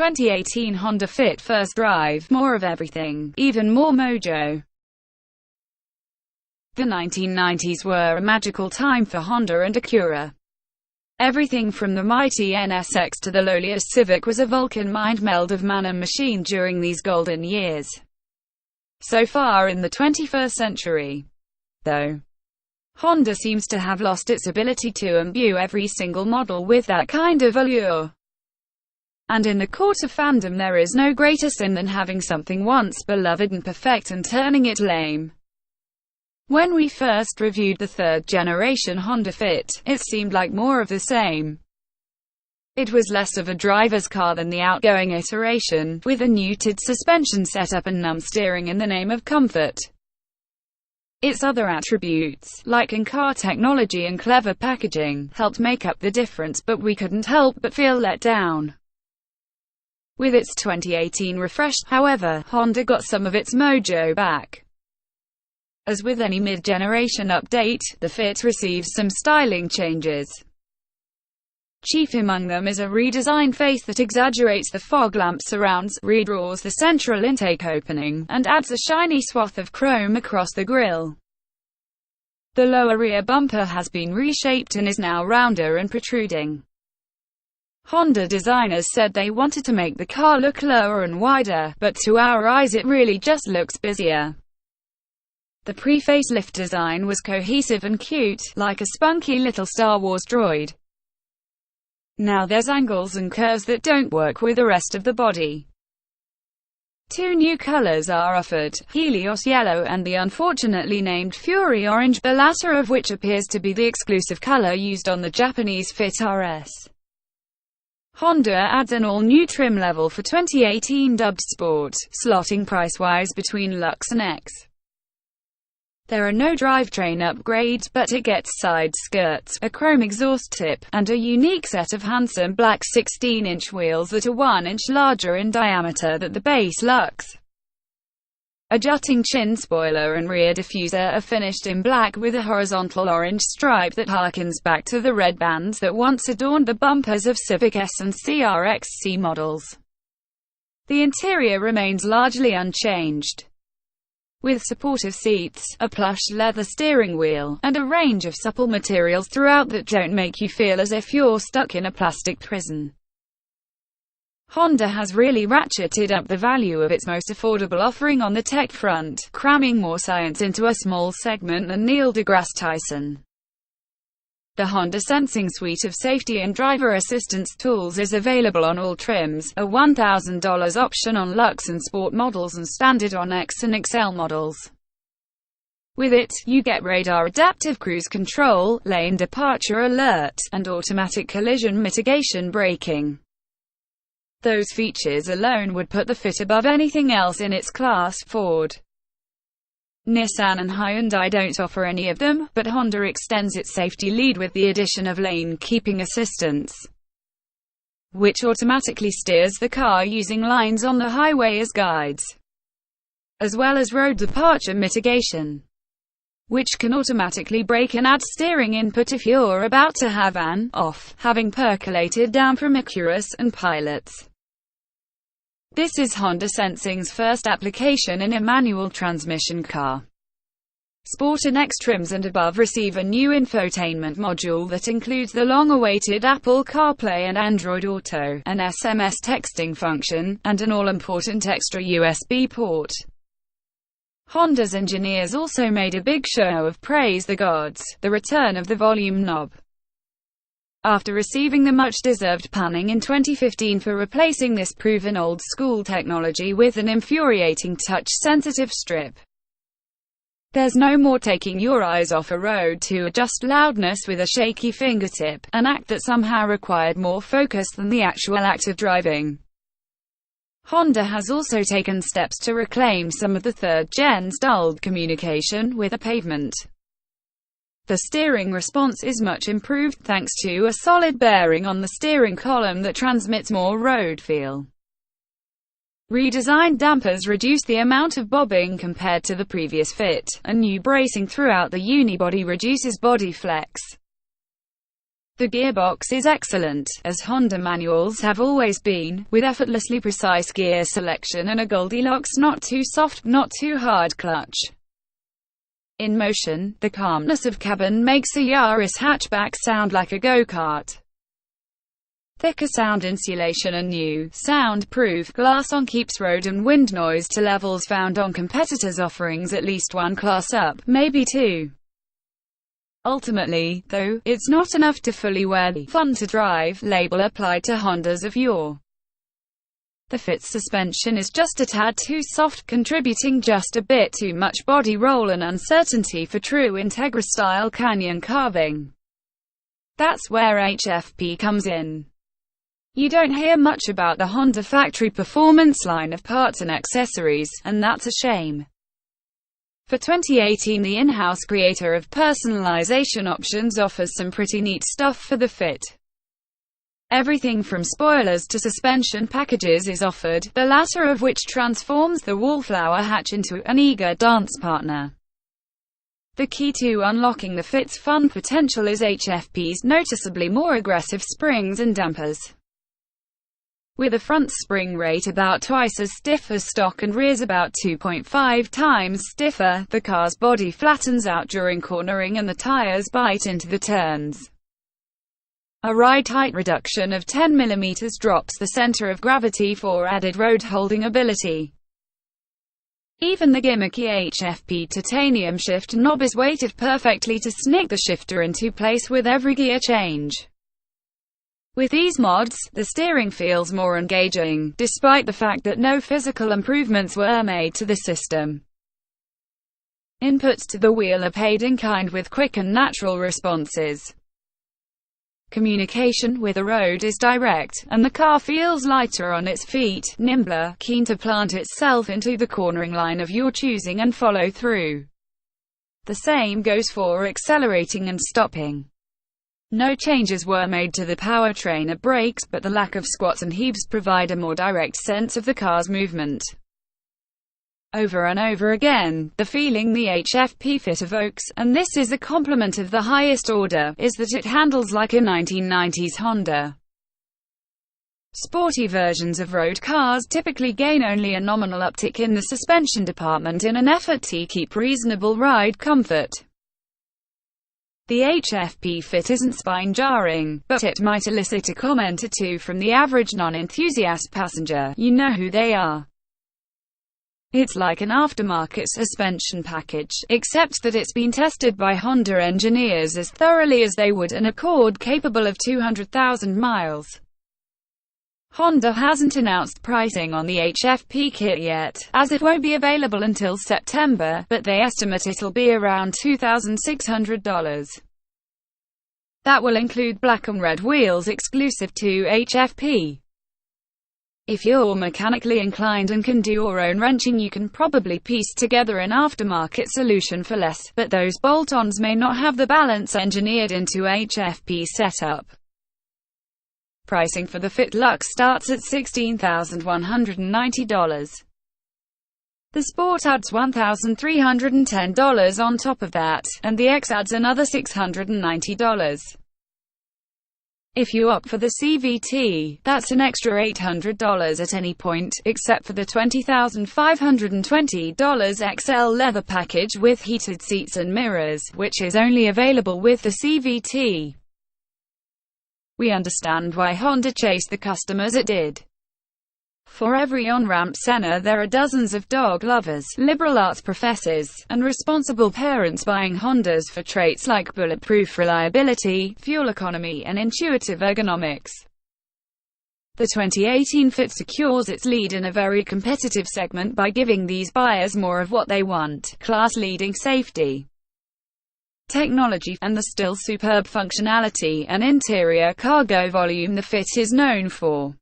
2018 Honda Fit First Drive, more of everything, even more mojo. The 1990s were a magical time for Honda and Acura. Everything from the mighty NSX to the lowliest Civic was a Vulcan mind-meld of man and machine during these golden years. So far in the 21st century, though, Honda seems to have lost its ability to imbue every single model with that kind of allure. And in the court of fandom there is no greater sin than having something once beloved and perfect and turning it lame. When we first reviewed the third-generation Honda Fit, it seemed like more of the same. It was less of a driver's car than the outgoing iteration, with a neutered suspension setup and numb steering in the name of comfort. Its other attributes, like in-car technology and clever packaging, helped make up the difference, but we couldn't help but feel let down. With its 2018 refresh, however, Honda got some of its mojo back. As with any mid-generation update, the Fit receives some styling changes. Chief among them is a redesigned face that exaggerates the fog lamp surrounds, redraws the central intake opening, and adds a shiny swath of chrome across the grille. The lower rear bumper has been reshaped and is now rounder and protruding. Honda designers said they wanted to make the car look lower and wider, but to our eyes it really just looks busier. The pre-facelift design was cohesive and cute, like a spunky little Star Wars droid. Now there's angles and curves that don't work with the rest of the body. Two new colors are offered, Helios Yellow and the unfortunately named Fury Orange, the latter of which appears to be the exclusive color used on the Japanese Fit RS. Honda adds an all-new trim level for 2018 dubbed Sport, slotting price-wise between Lux and X. There are no drivetrain upgrades, but it gets side skirts, a chrome exhaust tip, and a unique set of handsome black 16-inch wheels that are 1 inch larger in diameter than the base Lux. A jutting chin spoiler and rear diffuser are finished in black with a horizontal orange stripe that harkens back to the red bands that once adorned the bumpers of Civic S and CRX-C models. The interior remains largely unchanged, with supportive seats, a plush leather steering wheel, and a range of supple materials throughout that don't make you feel as if you're stuck in a plastic prison. Honda has really ratcheted up the value of its most affordable offering on the tech front, cramming more science into a small segment than Neil deGrasse Tyson. The Honda Sensing suite of safety and driver assistance tools is available on all trims, a $1,000 option on Lux and Sport models and standard on X and XL models. With it, you get radar adaptive cruise control, lane departure alert, and automatic collision mitigation braking. Those features alone would put the Fit above anything else in its class. Ford, Nissan and Hyundai don't offer any of them, but Honda extends its safety lead with the addition of lane keeping assistance, which automatically steers the car using lines on the highway as guides, as well as road departure mitigation, which can automatically brake and add steering input if you're about to have an off, having percolated down from Acuras and pilots. This is Honda Sensing's first application in a manual transmission car. Sport and X trims and above receive a new infotainment module that includes the long-awaited Apple CarPlay and Android Auto, an SMS texting function, and an all-important extra USB port. Honda's engineers also made a big show of praise the gods, the return of the volume knob. After receiving the much-deserved panning in 2015 for replacing this proven old-school technology with an infuriating touch-sensitive strip, there's no more taking your eyes off a road to adjust loudness with a shaky fingertip, an act that somehow required more focus than the actual act of driving. Honda has also taken steps to reclaim some of the third-gen's dulled communication with the pavement. The steering response is much improved thanks to a solid bearing on the steering column that transmits more road feel. Redesigned dampers reduce the amount of bobbing compared to the previous Fit, and new bracing throughout the unibody reduces body flex. The gearbox is excellent, as Honda manuals have always been, with effortlessly precise gear selection and a Goldilocks not too soft, not too hard clutch. In motion, the calmness of cabin makes a Yaris hatchback sound like a go-kart. Thicker sound insulation and new, sound-proof glass on keeps road and wind noise to levels found on competitors' offerings at least one class up, maybe two. Ultimately, though, it's not enough to fully wear the "fun to drive" label applied to Hondas of yore. The Fit's suspension is just a tad too soft, contributing just a bit too much body roll and uncertainty for true Integra-style canyon carving. That's where HFP comes in. You don't hear much about the Honda factory performance line of parts and accessories, and that's a shame. For 2018, the in-house creator of personalization options offers some pretty neat stuff for the Fit. Everything from spoilers to suspension packages is offered, the latter of which transforms the wallflower hatch into an eager dance partner. The key to unlocking the Fit's fun potential is HFP's noticeably more aggressive springs and dampers. With a front spring rate about twice as stiff as stock and rears about 2.5 times stiffer, the car's body flattens out during cornering and the tires bite into the turns. A ride height reduction of 10 mm drops the center of gravity for added road-holding ability. Even the gimmicky HFP titanium shift knob is weighted perfectly to sneak the shifter into place with every gear change. With these mods, the steering feels more engaging, despite the fact that no physical improvements were made to the system. Inputs to the wheel are paid in kind with quick and natural responses. Communication with the road is direct, and the car feels lighter on its feet, nimbler, keen to plant itself into the cornering line of your choosing and follow through. The same goes for accelerating and stopping. No changes were made to the powertrain or brakes, but the lack of squats and heaves provide a more direct sense of the car's movement. Over and over again, the feeling the HFP Fit evokes, and this is a compliment of the highest order, is that it handles like a 1990s Honda. Sporty versions of road cars typically gain only a nominal uptick in the suspension department in an effort to keep reasonable ride comfort. The HFP Fit isn't spine-jarring, but it might elicit a comment or two from the average non-enthusiast passenger. You know who they are. It's like an aftermarket suspension package, except that it's been tested by Honda engineers as thoroughly as they would an Accord capable of 200,000 miles. Honda hasn't announced pricing on the HFP kit yet, as it won't be available until September, but they estimate it'll be around $2,600. That will include black and red wheels exclusive to HFP. If you're mechanically inclined and can do your own wrenching, you can probably piece together an aftermarket solution for less, but those bolt-ons may not have the balance engineered into HFP setup. Pricing for the Fit Lux starts at $16,190. The Sport adds $1,310 on top of that, and the X adds another $690. If you opt for the CVT, that's an extra $800 at any point, except for the $20,520 XL leather package with heated seats and mirrors, which is only available with the CVT. We understand why Honda chased the customers it did. For every on-ramp Senna there are dozens of dog lovers, liberal arts professors, and responsible parents buying Hondas for traits like bulletproof reliability, fuel economy, and intuitive ergonomics. The 2018 Fit secures its lead in a very competitive segment by giving these buyers more of what they want: class-leading safety, technology, and the still superb functionality and interior cargo volume the Fit is known for.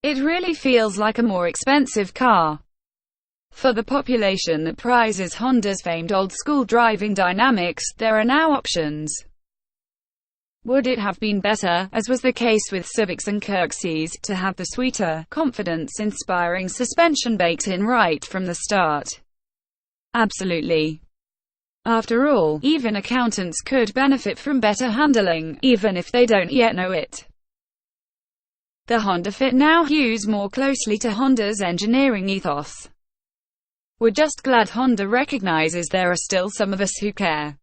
It really feels like a more expensive car. For the population that prizes Honda's famed old-school driving dynamics, there are now options. Would it have been better, as was the case with Civics and Kirkseys, to have the sweeter, confidence-inspiring suspension baked in right from the start? Absolutely. After all, even accountants could benefit from better handling, even if they don't yet know it. The Honda Fit now hews more closely to Honda's engineering ethos. We're just glad Honda recognizes there are still some of us who care.